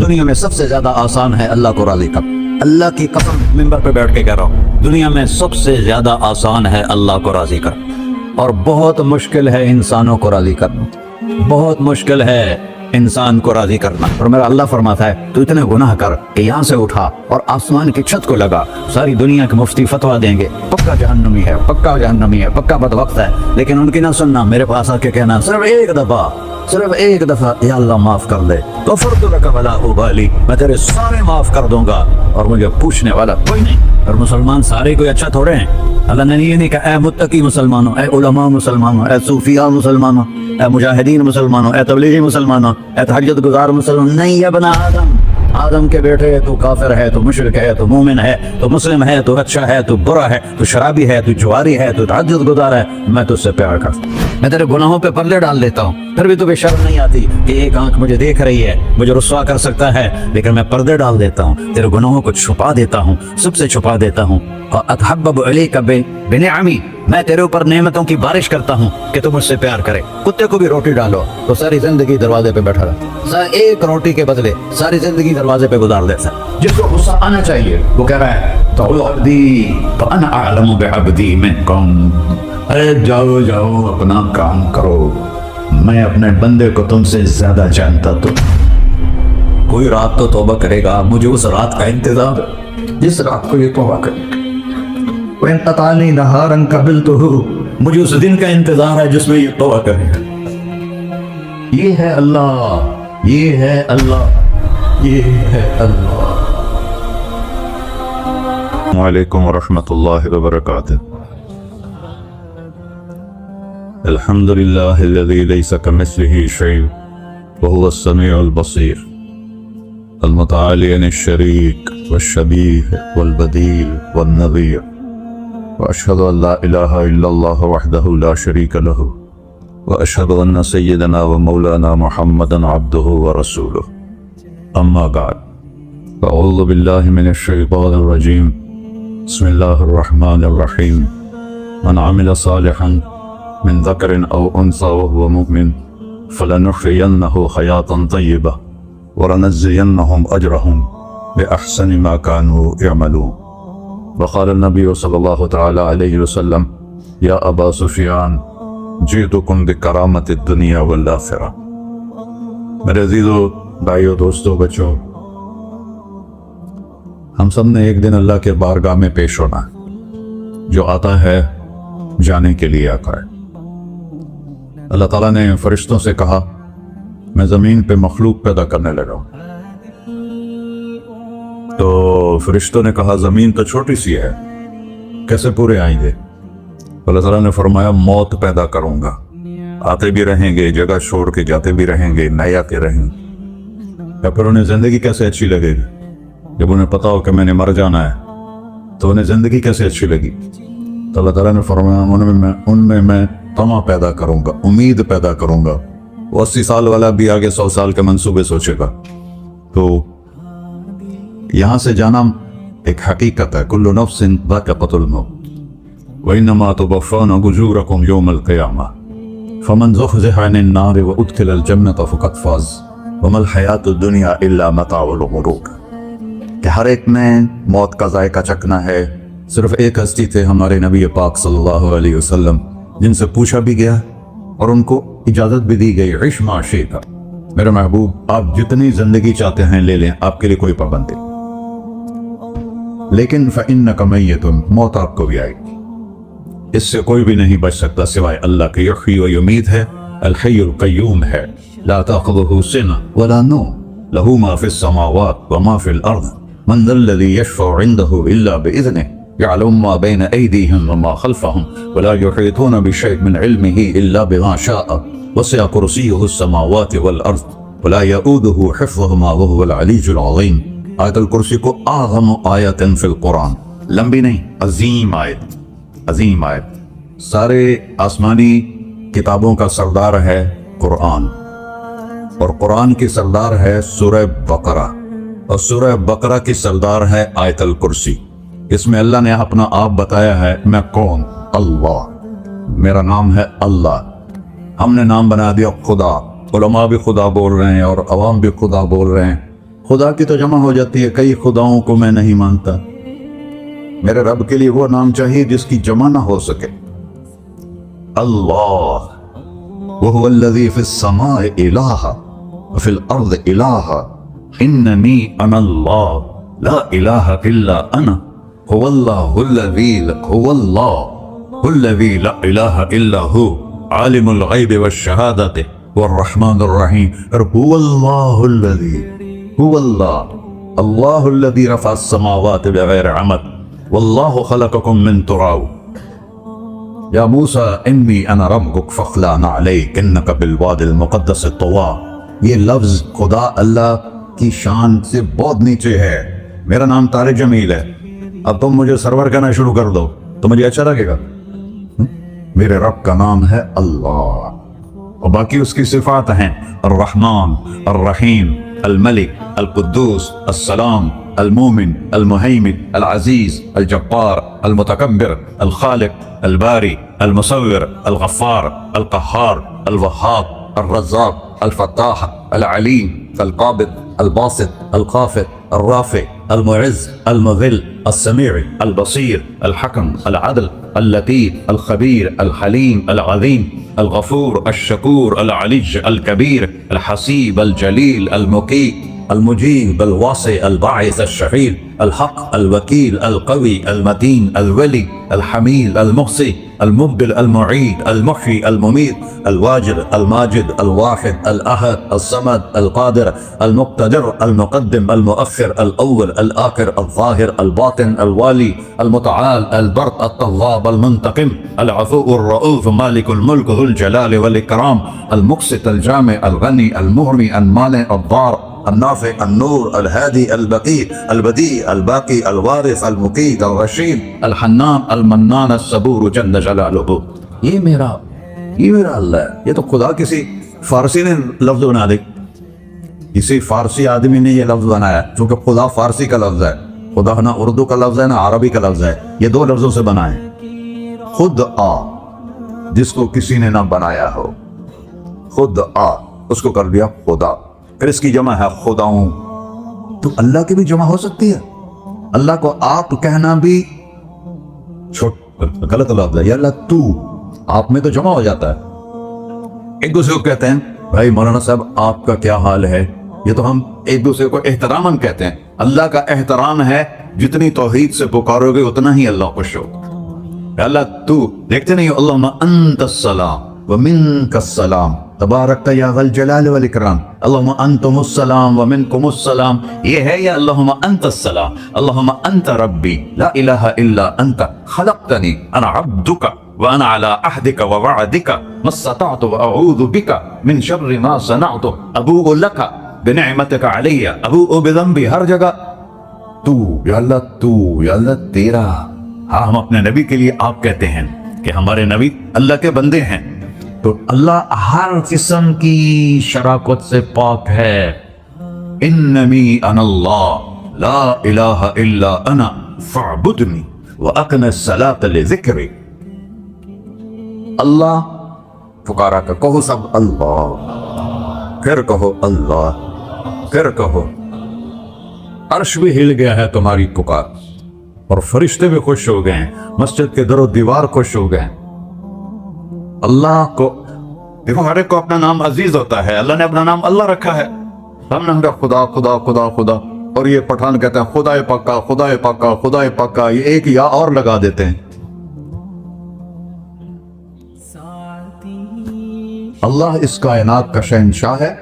دنیا میں سب سے زیادہ آسان ہے اللہ کو راضی کرنا. اللہ کی قسم ممبر پہ بیٹھ کے کہہ رہا ہوں, دنیا میں سب سے زیادہ آسان ہے اللہ کو راضی کرنا, اور بہت مشکل ہے انسانوں کو راضی کرنا. بہت مشکل ہے انسان کو راضی کرنا. اور میرا اللہ فرماتا ہے تو اتنے گناہ کر کہ یہاں سے اٹھا اور آسمان کی چھت کو لگا, ساری دنیا کے مفتی فتویٰ دیں گے پکا جہنمی ہے, پکا جہنمی ہے, پکا بدبخت ہے, لیکن ان کی نہ سننا, میرے پاس آ کے کہنا صرف ایک دفعہ یا اللہ معاف کر دے, غفرت لک ولا ابالی, میں تیرے سارے معاف کر دوں گا اور مجھے پوچھنے والا کوئی نہیں. اور مسلمان سارے کوئی اچھا تھوڑے ہیں. اللہ نے یہ نہیں کہا اے متقی مسلمانوں, اے علماء مسلمانوں, اے صوفیاء مسلمانوں, اے مجاہدین مسلمانوں, اے تبلیغی مسلمانوں, اے تہجد گزار مسلمان. نہیں ابن آدم کے بیٹے, تو کافر ہے, تو مشرک ہے, تو مومن ہے, تو مسلم ہے, تو اچھا ہے, تو برا ہے, تو شرابی ہے, تو جواری ہے, تو تہجد گزار ہے, میں تجھ سے پیار کرتا ہوں. میں تیرے گناہوں پہ پردے ڈال دیتا ہوں, پھر بھی تمہیں شرم نہیں آتی کہ ایک آنکھ مجھے دیکھ رہی ہے, مجھے رسوا کر سکتا ہے, لیکن میں پردے ڈال دیتا ہوں, تیرے گناہوں کو چھپا دیتا ہوں, سب سے چھپا دیتا ہوں. اور اتحبب علیک بنعمی, میں تیرے اوپر نعمتوں کی بارش کرتا ہوں کہ تم مجھ سے پیار کرے. کتے کو بھی روٹی ڈالو تو ساری زندگی دروازے پہ بیٹھا رہتا, ایک روٹی کے بدلے ساری زندگی دروازے پہ گزار دیتا. جس کو غصہ آنا چاہیے وہ کہہ رہا ہے تو عبدی فانا اعلم بعبدی منکم, ارے جاؤ جاؤ اپنا کام کرو, میں اپنے بندے کو تم سے زیادہ جانتا. تو کوئی رات تو توبہ کرے گا, مجھے اس رات کا انتظار جس رات کو یہ توبہ کرے گا. وَإِن قَطَعَنِي نَهَارًا قَبِلْتُهُ, مجھے اس دن کا انتظار ہے جس میں یہ توبہ کرے گا. یہ ہے اللہ, یہ ہے اللہ, یہ ہے اللہ. السلام علیکم ورحمۃ اللہ وبرکاتہ. الحمد للہ الذی لیس کمثلہ شیء وہو السمیع البصیر, المتعالی عن الشریک والشبیہ والبدیل والنظیر, واشہد ان لا الہ الا اللہ وحدہ لا شریک لہ, واشہد ان سیدنا ومولانا محمدا عبدہ ورسولہ. اما بعد, فاعوذ باللہ من الشیطان الرجیم, بسم اللہ الرحمن الرحیم. من عمل صالحا من ذکر او انثى وهو مؤمن فلنحيينه حیاتا طیبہ ولنجزینهم اجرهم بأحسن ما كانوا يعملون. وقال النبی صلی اللہ تعالی علیہ وسلم یا ابا سفیان جئتکم بکرامت الدنیا والآخرہ. میرے عزیزو بھائیو دوستو بچوں, ہم سب نے ایک دن اللہ کے بارگاہ میں پیش ہونا ہے. جو آتا ہے جانے کے لیے آتا ہے. اللہ تعالیٰ نے فرشتوں سے کہا میں زمین پہ مخلوق پیدا کرنے لگا ہوں. تو فرشتوں نے کہا زمین تو چھوٹی سی ہے, کیسے پورے آئیں گے؟ اللہ تعالیٰ نے فرمایا موت پیدا کروں گا, آتے بھی رہیں گے, جگہ چھوڑ کے جاتے بھی رہیں گے, نئے آتے رہیں گے. یا پھر انہیں زندگی کیسے اچھی لگے گی؟ جب انہیں پتا ہو کہ میں نے مر جانا ہے تو انہیں زندگی کیسے اچھی لگی؟ تو اللہ تعالیٰ نے فرمایا ان میں میں طمع پیدا کروں گا, امید پیدا کروں گا. وہ 80 سال والا بھی آگے 100 سال کے منصوبے سوچے گا. تو یہاں سے جانا ایک حقیقت ہے. کل نفس ذائقۃ الموت وانما توفون اجورکم یوم القیامہ فمن زحزح عن النار وادخل الجنۃ فقد فاز وما الحیاۃ الدنیا الا متاع الغرور. کہ ہر ایک نے موت کا ذائقہ چکھنا ہے. صرف ایک ہستی تھے ہمارے نبی پاک صلی اللہ علیہ وسلم, جن سے پوچھا بھی گیا اور ان کو اجازت بھی دی گئی, عش ما شئت, میرے محبوب آپ جتنی زندگی چاہتے ہیں لے لیں, آپ کے لیے کوئی پابندی. لیکن فإنک میت, موت آپ کو بھی آئے گی. اس سے کوئی بھی نہیں بچ سکتا سوائے اللہ کے. یحیی و یمیت ہے, الحی القیوم ہے, لا تأخذہ سنہ ولا نوم, لہ ما فی السماوات وما فی الارض, من ذا الذی یشفع عنده الا بإذنہ, يعلم ما بين أيديهم وما خلفهم ولا يحيطون بشيء من علمه إلا بما شاء وسع كرسيه السماوات والأرض ولا يؤوده حفظهما وهو العلي العظيم. آیت الکرسی کو اعظم آیت فی القرآن, لمبی نہیں, عظیم آیت, عظیم آیت. سارے آسمانی کتابوں کا سردار ہے قرآن, اور قرآن کی سردار ہے سورہ بقرہ, اور سورہ بقرہ کی سردار ہے آیت الکرسی. اس میں اللہ نے اپنا آپ بتایا ہے, میں کون؟ اللہ, میرا نام ہے اللہ. ہم نے نام بنا دیا خدا. علماء بھی خدا بول رہے ہیں اور عوام بھی خدا بول رہے ہیں. خدا کی تو جمع ہو جاتی ہے، کئی خداؤں کو میں نہیں مانتا، میرے رب کے لیے وہ نام چاہیے جس کی جمع نہ ہو سکے۔ اللہ وہو الذی فی السماء الہ وفی الارض الہ اننی انا اللہ لا الہ الا انا هو اللہ الذی لا الہ الا هو عالم الغیب والشہادۃ والرحمن الرحیم۔ هو اللہ الذی هو اللہ الذی رفع السماوات بغیر عمد واللہ خلقکم من تراب۔ یا موسیٰ انی انا ربک فاخلع نعلیک انک بالوادی المقدس طویٰ۔ یہ لفظ خدا اللہ کی شان سے بہت نیچے ہے۔ میرا نام طارق جمیل ہے، اب تم مجھے سرور کہنا شروع کر دو تو مجھے اچھا لگے گا؟ میرے رب کا نام ہے اللہ، اور باقی اس کی صفات ہیں الرحمن، الرحیم، الملک، القدوس، السلام، المومن، المہیمن، العزیز، الجبار، المتکبر، الخالق، الباری، المصور، الغفار، القہار، الوہاب، الرزاق، الفتاح، العلیم، القابض، الباسط، الخافض، الرافع، المعز، المذل، السمیع، البصیر، الحکم، العدل، اللطیف، الخبیر، الحلیم، العظیم، الغفور، الشکور، العلی، الکبیر، الحسیب، الجلیل، المقیت، المجیب، الواسع، الباعث، الشفیع، الحق، الوکیل، القوی، المتین، الولی، الحمید، المحصی، المبدل، المعید، المحیی، الممیت، الواجد، الماجد، الواحد، الأحد، الصمد، القادر، المقتدر، المقدم، المؤخر، الأول، الآخر، الظاهر، الباطن، الوالي، المتعال، البر، التواب، المنتقم، العفو، الرؤوف، مالك الملك، ذو الجلال والإكرام، المقسط، الجامع، الغني، المغني، المانع، الضار، النافع، النور، الهادي، البقي، البديع، الباقي، الوارث، المقيت، الرشيد، الحنان، المنان، الصبور جل جلالہ۔ یہ میرا اللہ ہے۔ یہ تو خدا کسی فارسی نے لفظ بنا دی، کسی فارسی آدمی نے یہ لفظ بنایا، چونکہ خدا فارسی کا لفظ ہے، خدا نہ اردو کا لفظ ہے نہ عربی کا لفظ ہے، یہ دو لفظوں سے بنا ہے۔ خود آ، جس کو کسی نے نہ بنایا ہو، خود آ اس کو کر دیا خدا، پھر اس کی جمع ہے خداؤں۔ تو اللہ کی بھی جمع ہو سکتی ہے، اللہ کو آپ کہنا بھی غلط لفظ ہے، یا اللہ تو، آپ میں تو جمع ہو جاتا ہے۔ ایک دوسرے کو کہتے ہیں بھائی مولانا صاحب آپ کا کیا حال ہے، یہ تو ہم ایک دوسرے کو احتراماً کہتے ہیں۔ اللہ کا احترام ہے جتنی توحید سے پکارو گے اتنا ہی اللہ خوش ہوگا۔ اللہ تو، دیکھتے نہیں اللہم انت السلام ومنک السلام تبارکت یا ذا الجلال والاکرام، اللہم انتم السلام ومنکم السلام، یہ ہے یا اللہم انت السلام، اللہم انت ربی لا الہ الا انت خلقتنی انا عبدک وانا علی عہدک ووعدک ما استطعت واعوذ بک من شر ما صنعت ابوء لک بنعمتک علی ابوء بذنبی، ہر جگہ تو، یا اللہ تیرا۔ ہاں ہم اپنے نبی کے لیے آپ کہتے ہیں کہ ہمارے نبی اللہ کے بندے ہیں، تو اللہ ہر قسم کی شراکت سے پاک ہے۔ اننی انا اللہ لا الہ الا انا فاعبدنی واقم الصلاۃ لذکری۔ اللہ پکارا کر، کہو سب اللہ، پھر کہو اللہ، پھر کہو۔ عرش بھی ہل گیا ہے تمہاری پکار، اور فرشتے بھی خوش ہو گئے ہیں، مسجد کے در و دیوار خوش ہو گئے ہیں۔ اللہ کو دیکھو، ہر ایک کو اپنا نام عزیز ہوتا ہے، اللہ نے اپنا نام اللہ رکھا ہے، ہم نے کہا خدا خدا خدا خدا، اور یہ پٹھان کہتے ہیں خدا پاکا خدا پاکا خدا پاکا، یہ ایک یا اور لگا دیتے ہیں۔ اللہ اس کائنات کا شہنشاہ ہے،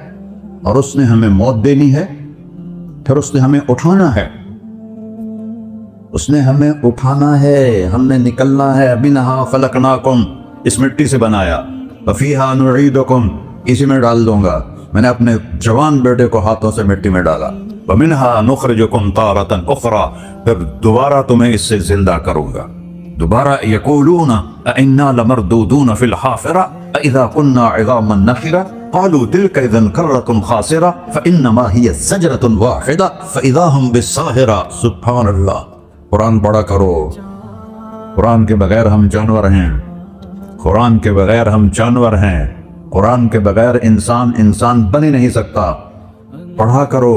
اور اس نے ہمیں موت دینی ہے، پھر اس نے ہمیں اٹھانا ہے، اس نے ہمیں اٹھانا ہے، ہم نے نکلنا ہے۔ منہا خلقناکم، اس مٹی سے بنایا، وفیہا نعیدکم، اسی میں ڈال دوں گا۔ میں نے اپنے جوان بیٹے کو ہاتھوں سے مٹی میں ڈالا۔ ومنہا نخرجکم تارۃ اخری، پھر دوبارہ تمہیں اس سے زندہ کروں گا۔ دوبارہ یقولون انا لمردودون فی الحافرہ اذا كنا عظاما نخرہ قالوا تلك اذا کرۃ خاسرہ فانما هي زجرۃ واحدہ فاذا هم بالساہرہ۔ سبحان اللہ۔ قرآن پڑھا کرو، قرآن کے بغیر ہم جانور ہیں، قرآن کے بغیر ہم جانور ہیں، قرآن کے بغیر انسان بن ہی نہیں سکتا۔ پڑھا کرو،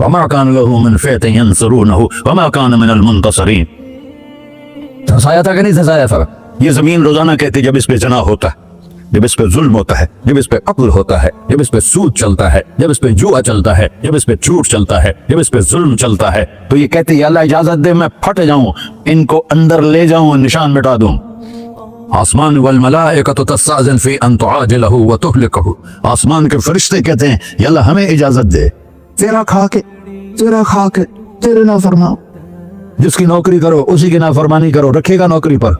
وما كان له من فئة ينصرونه وما كان من المنتصرين. دھنسایا تھا کہ نہیں دھنسایا تھا؟ یہ زمین روزانہ کہتی جب اس پہ جناح ہوتا ہے، جب اس پہ ظلم ہوتا ہے، جب اس پہ قتل ہوتا ہے، جب اس پہ سود چلتا ہے، جب اس پہ جوا چلتا ہے، جب اس پہ جھوٹ چلتا ہے، جب اس پہ ظلم چلتا ہے، تو یہ کہتے یا اللہ اجازت دے میں پھٹ جاؤں، ان کو اندر لے جاؤں، نشان مٹا دوں. آسمان والملائکۃ تستأذن فی ان تعاجلہ وتہلکہ، آسمان کے فرشتے کہتے ہیں یا اللہ ہمیں اجازت دے، تیرا کھا کے تیرے نافرمان، جس کی نوکری کرو اسی کی نافرمانی کرو، رکھے گا نوکری پر.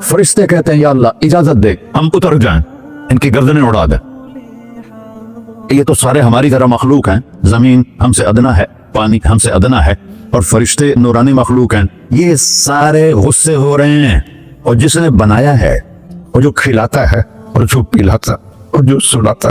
فرشتے کہتے ہیں یا اللہ اجازت دے ہم اتر جائیں، ان کی گردنیں اڑا دیں. یہ تو سارے ہماری طرح مخلوق ہیں، زمین ہم سے ادنا ہے، پانی ہم سے ادنا ہے، اور فرشتے نورانی مخلوق ہیں. یہ سارے غصے ہو رہے ہیں، اور جس نے بنایا ہے، اور جو کھلاتا ہے، اور جو پلاتا، اور جو سلاتا،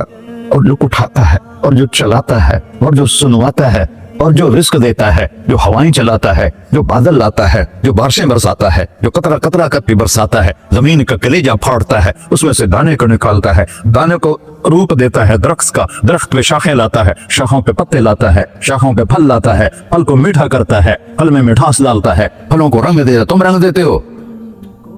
اور جو اٹھاتا ہے، اور جو چلاتا ہے، اور جو سنواتا ہے، اور جو رزق دیتا ہے، جو ہوائیں چلاتا ہے، جو بادل لاتا ہے، جو بارشیں برساتا ہے، جو قطرہ قطرہ کر کے برساتا ہے، زمین کا کلیجہ پھاڑتا ہے، اس میں سے دانے کو نکالتا ہے، دانے کو روپ دیتا ہے درخت کا، درخت پہ شاخیں لاتا ہے، شاخوں پہ پتے لاتا ہے، شاخوں پہ پھل لاتا ہے، پھل کو میٹھا کرتا ہے، پھل میں مٹھاس ڈالتا ہے، پھلوں کو رنگ دیتا ہے. تم رنگ دیتے ہو،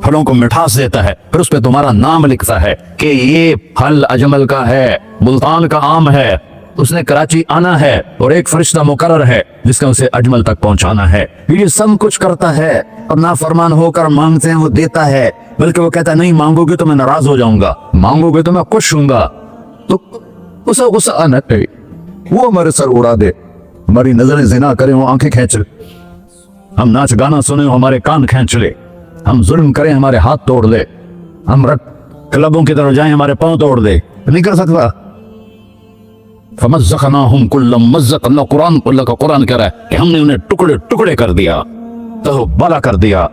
پھلوں کو مٹھاس دیتا ہے، پھر اس پہ تمہارا نام لکھتا ہے کہ یہ پھل اجمل کا ہے، ملتان کا آم ہے، اس نے کراچی آنا ہے، اور ایک فرشتہ مقرر ہے جس کا اسے اجمل تک پہنچانا ہے. یہ سب کچھ کرتا ہے، اور نافرمان ہو کر مانگتے ہیں وہ دیتا ہے، بلکہ وہ کہتا ہے نہیں مانگو گے تو میں ناراض ہو جاؤں گا، مانگو گے تو میں خوش ہوں گا. تو اسے غصہ آنا چاہیے، وہ ہمارے سر اڑا دے، ہماری نظریں زنا کریں وہ آنکھیں کھینچ لے، ہم ناچ گانا سنیں ہمارے کان کھینچ لے، ہم ظلم کریں ہمارے ہاتھ توڑ دے، ہم کلبوں کی طرف جائیں ہمارے پاؤں توڑ دے. نہیں کر سکتا. فمزقناہم کل ممزق، اللہ کا قرآن کہہ رہا ہے کہ ہم نے انہیں ٹکڑے ٹکڑے کر دیا، تو بلا کر دیا.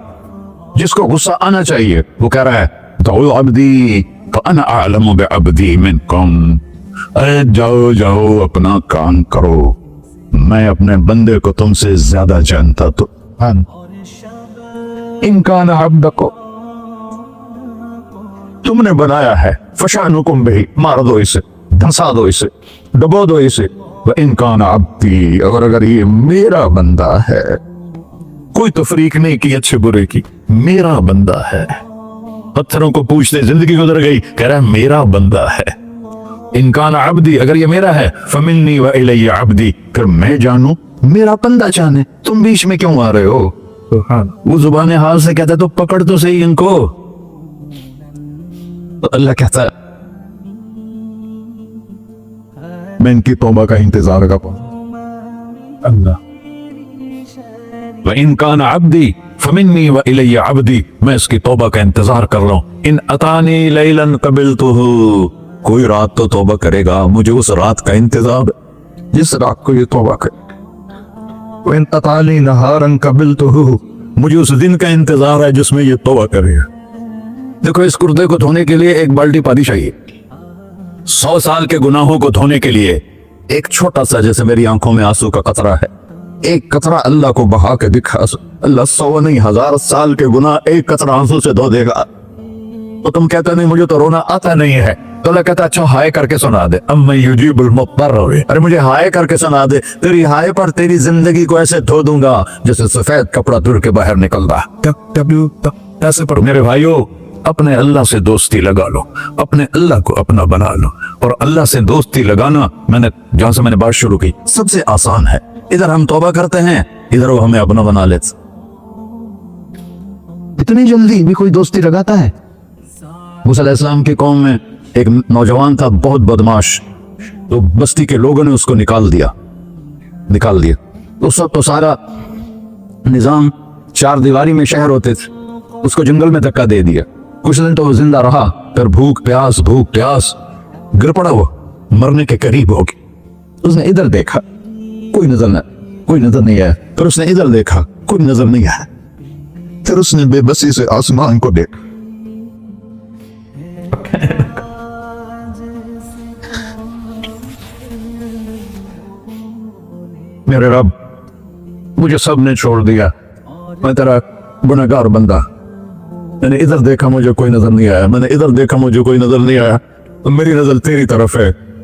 جس کو غصہ آنا چاہیے وہ کہہ رہا ہے دعوا عبدی فانا اعلم بعبدی منکم، اے جاؤ اپنا کام کرو، میں اپنے بندے کو تم سے زیادہ جانتا. تو ان کان عبدکم، تم نے بنایا ہے، فشانکم بہ، مار دو اسے، دھنسا دو اسے، ڈبو دو اسے. وَإِن كَانَ عَبْدِي، اور اگر یہ میرا بندہ ہے، کوئی تفریق نہیں کی اچھے برے کی، میرا بندہ ہے. پتھروں کو پوچھتے زندگی گزر گئی، کہہ رہا ہے میرا بندہ ہے. ان کان عبدی، اگر یہ میرا ہے، فمنی وإلی عبدی، پھر میں جانوں میرا بندہ جانے، تم بیچ میں کیوں آ رہے ہو؟ وہ زبان حال سے کہتا ہے تو پکڑ تو صحیح ان کو. تو اللہ کہتا ہے میں ان کی توبہ کا انتظار کرتا ہوں. اللہ وَإِن كَانَ عَبْدِي فَمِنِّي وَإِلَيَّ عَبْدِي، میں اس کی توبہ کا انتظار کر رہا ہوں. ان اتانی لیلاً قبلتہ، کوئی رات تو توبہ کرے گا، مجھے اس رات کا انتظار جس رات کو یہ توبہ کرے. وَإِن اتانی نہاراً قبلتہ، مجھے اس دن کا انتظار ہے جس میں یہ توبہ کرے گا. دیکھو اس کردے کو دھونے کے لیے ایک بالٹی پانی چاہیے، 100 سال کے گناہوں کو دھونے کے لیے ایک چھوٹا سا، جیسے میری آنکھوں میں آنسو کا قطرہ ہے، ایک قطرہ اللہ کو بہا کے دکھا، اللہ 100 نہیں 1000 سال کے گناہ ایک قطرہ آنسو سے دھو دے گا. تو تم کہتے نہیں مجھے تو رونا آتا نہیں ہے، تو اللہ کہتا اچھا ہائے کر کے سنا دے. اما یجیب المضطر، ارے مجھے ہائے کر کے سنا دے، تیری ہائے پر تیری زندگی کو ایسے دھو دوں گا جیسے سفید کپڑا دھل کے باہر نکلتا. ایسے پر میرے بھائیو، اپنے اللہ سے دوستی لگا لو، اپنے اللہ کو اپنا بنا لو. اور اللہ سے دوستی لگانا، میں نے جہاں سے میں نے بات شروع کی، سب سے آسان ہے. ادھر ہم توبہ کرتے ہیں، ادھر وہ ہمیں اپنا بنا لیتے. اتنی جلدی بھی کوئی دوستی لگاتا ہے؟ موسیٰ علیہ السلام کی قوم میں ایک نوجوان تھا بہت بدماش، تو بستی کے لوگوں نے اس کو نکال دیا. اس وقت تو سارا نظام 4 دیواری میں شہر ہوتے تھے، اس کو جنگل میں دھکا دے دیا. کچھ دن تو وہ زندہ رہا، پھر بھوک پیاس گر پڑا، وہ مرنے کے قریب ہو گیا. اس نے ادھر دیکھا، کوئی نظر نہیں آیا. پھر اس نے ادھر دیکھا، کوئی نظر نہیں آیا. پھر اس نے بے بسی سے آسمان کو دیکھا. میرے رب، مجھے سب نے چھوڑ دیا، میں تیرا گنہگار بندہ. میں نے ادھر دیکھا مجھے کوئی نظر نہیں آیا، میں نے ادھر دیکھا مجھے کوئی نظر نہیں آیا. میری نظر تیری طرف ہے،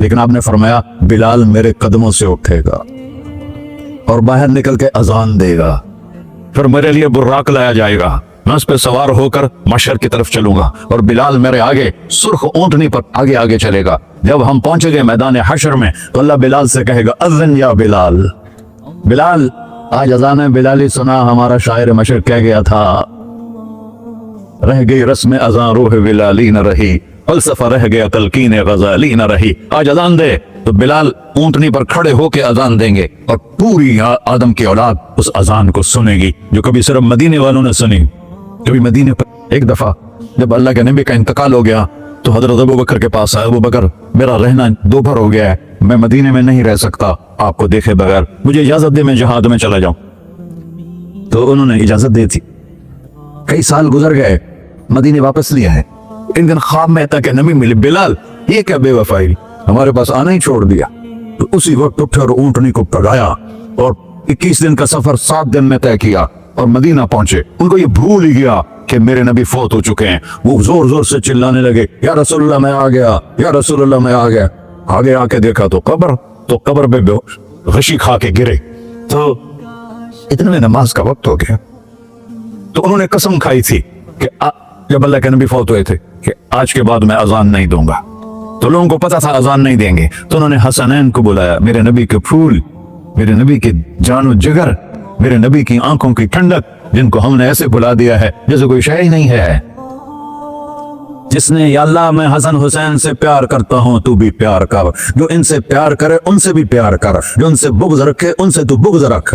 لیکن آپ نے فرمایا بلال میرے قدموں سے اٹھے گا اور باہر نکل کے اذان دے گا، پھر میرے لیے براق لایا جائے گا، میں اس پہ سوار ہو کر محشر کی طرف چلوں گا اور بلال میرے آگے سرخ اونٹنی پر آگے آگے چلے گا۔ جب ہم پہنچے گے میدان حشر میں تو اللہ بلال سے کہے گا اذن یا بلال، بلال آج اذان بلالی سنا، ہمارا شاعر مشرق کہہ گیا تھا رہ گئی رسم اذان روح بلالی نہ رہی، فلسفہ رہ گیا تلقین غزالی نہ رہی۔ آج اذان دے تو بلال اونٹنی پر کھڑے ہو کے اذان دیں گے اور پوری آدم کی اولاد اس اذان کو سنے گی جو کبھی صرف مدینے والوں نے سنی۔ کبھی مدینے پر ایک دفعہ جب اللہ کے نبی کا انتقال ہو گیا تو حضرت ابوبکر کے پاس آئے، ابوبکر میرا رہنا دوپہر ہو گیا ہے، میں مدینے میں نہیں رہ سکتا آپ کو دیکھے بغیر، مجھے اجازت دے میں جہاد میں چلا جاؤں۔ تو انہوں نے اجازت دی تھی۔ کئی سال گزر گئے، مدینے واپس لیا ہے، ایک دن خواب میں تک نبی ملے، بلال یہ کیا بے وفائی، ہمارے پاس آنا ہی چھوڑ دیا۔ تو اسی وقت اٹھے اور اونٹنی کو پگایا اور 21 دن کا سفر 7 دن میں طے کیا اور مدینہ پہنچے۔ ان کو یہ بھول ہی گیا کہ میرے نبی فوت ہو چکے ہیں۔ وہ زور زور سے چلانے لگے یا رسول اللہ میں آ گیا، یا رسول اللہ میں آ گیا۔ آگے آ کے دیکھا تو قبر پہ غشی کھا کے گرے۔ تو اتنے میں نماز کا وقت ہو گیا۔ تو انہوں نے قسم کھائی تھی کہ جب اللہ کے نبی فوت ہوئے تھے کہ آج کے بعد میں اذان نہیں دوں گا۔ تو لوگوں کو پتا تھا اذان نہیں دیں گے، تو انہوں نے حسنین کو بلایا، میرے نبی کے پھول، میرے نبی کے جان و جگر، میرے نبی کی آنکھوں کی ٹھنڈک، جن کو ہم نے ایسے بلا دیا ہے جیسے کوئی شے ہی نہیں ہے۔ جس نے یا اللہ میں حسن حسین سے پیار کرتا ہوں تو بھی پیار کر، جو ان سے پیار کرے ان سے بھی پیار کر، جو ان سے بغض رکھے ان سے تو بغض رکھ۔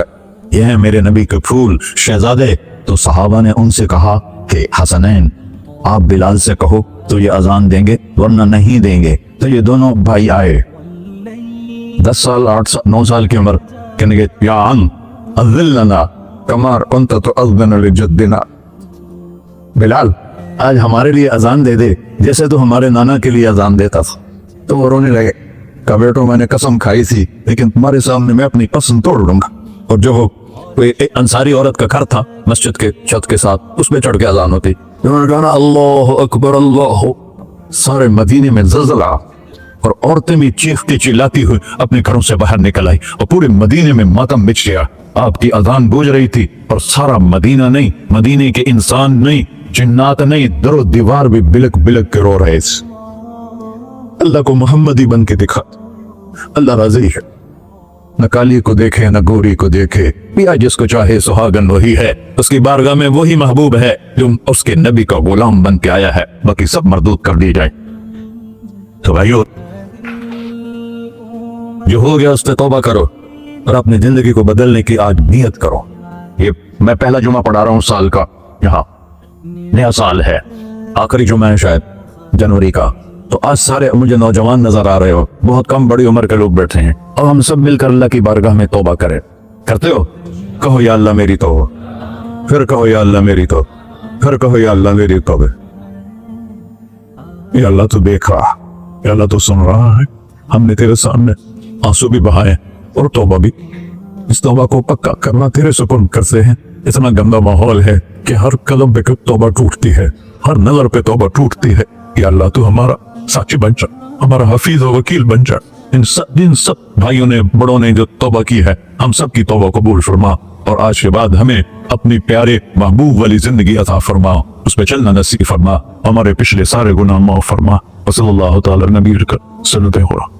یہ ہیں میرے نبی کے پھول شہزادے۔ تو صحابہ نے ان سے کہا کہ حسنین آپ بلال سے کہو تو یہ اذان دیں گے ورنہ نہیں دیں گے۔ تو یہ دونوں بھائی آئے، 10 سال 8 سال 9 سال کی عمر، کہنے گے یا عم اذن لنا کما کنت تؤذن لجدنا، بلال آج ہمارے لیے اذان دے دے جیسے تو ہمارے نانا کے لیے اذان دیتا تھا۔ تو وہ رونے لگے، کہا بیٹو میں نے قسم کھائی تھی لیکن تمہارے سامنے میں اپنی قسم توڑ لوں گا۔ اور جو کوئی انصاری عورت کا گھر تھا مسجد کے چھت کے ساتھ، اس پہ چڑھ کے اذان ہوتی، انہوں نے کہا اللہ اکبر اللہ، سارے مدینے میں زلزلہ اور عورتیں بھی چیختی چلاتی ہوئی اپنے گھروں سے باہر نکل آئی اور پورے مدینے میں ماتم بچ گیا۔ آپ کی اذان گونج رہی تھی اور سارا مدینہ نہیں، مدینے کے انسان نہیں، جنات نہیں، در و دیوار بھی بلک بلک کے رو رہے تھے۔ اللہ کو محمدی بن کے دکھا، اللہ راضی ہے، نہ کالی کو دیکھے نہ گوری کو دیکھے، یا جس کو چاہے سہاگن وہی ہے، اس کی بارگاہ میں وہی محبوب ہے جو اس کے نبی کا غلام بن کے آیا ہے، باقی سب مردود کر دی جائے۔ تو بھائیو جو ہو گیا اس پہ توبہ کرو اور اپنی زندگی کو بدلنے کی آج نیت کرو۔ یہ میں پہلا جمعہ پڑھا رہا ہوں سال کا، یہاں نیا سال ہے، آخری جمعہ ہے شاید جنوری کا، تو آج سارے مجھے نوجوان نظر آ رہے ہو، بہت کم بڑی عمر کے لوگ بیٹھے ہیں، اور ہم سب مل کر اللہ کی بارگاہ میں توبہ کریں۔ کرتے ہو؟ کہو یا اللہ میری توبہ، پھر کہو یا اللہ میری توبہ، پھر کہو یا اللہ میری توبہ۔ یا اللہ تو دیکھ رہا، یا اللہ تو سن رہا ہے، ہم نے تیرے سامنے آنسو بھی بہائے اور توبہ بھی، اس توبہ کو پکا کرنا تیرے سپرد کرتے ہیں۔ اتنا گندا ماحول ہے کہ ہر قدم پہ توبہ ٹوٹتی ہے، ہر نظر پہ توبہ ٹوٹتی ہے۔ یا اللہ تو ہمارا ساچی بن جا، ہمارا حفیظ و وکیل بن جا۔ جن سب بھائیوں نے بڑوں نے جو توبہ کی ہے، ہم سب کی توبہ قبول فرما، اور آج کے بعد ہمیں اپنی پیارے محبوب والی زندگی عطا فرما، اس پہ چلنا نصیب فرما، ہمارے پچھلے سارے گناہ معاف فرما۔ وصلی اللہ تعالی نبی صلی اللہ علیہ وسلم۔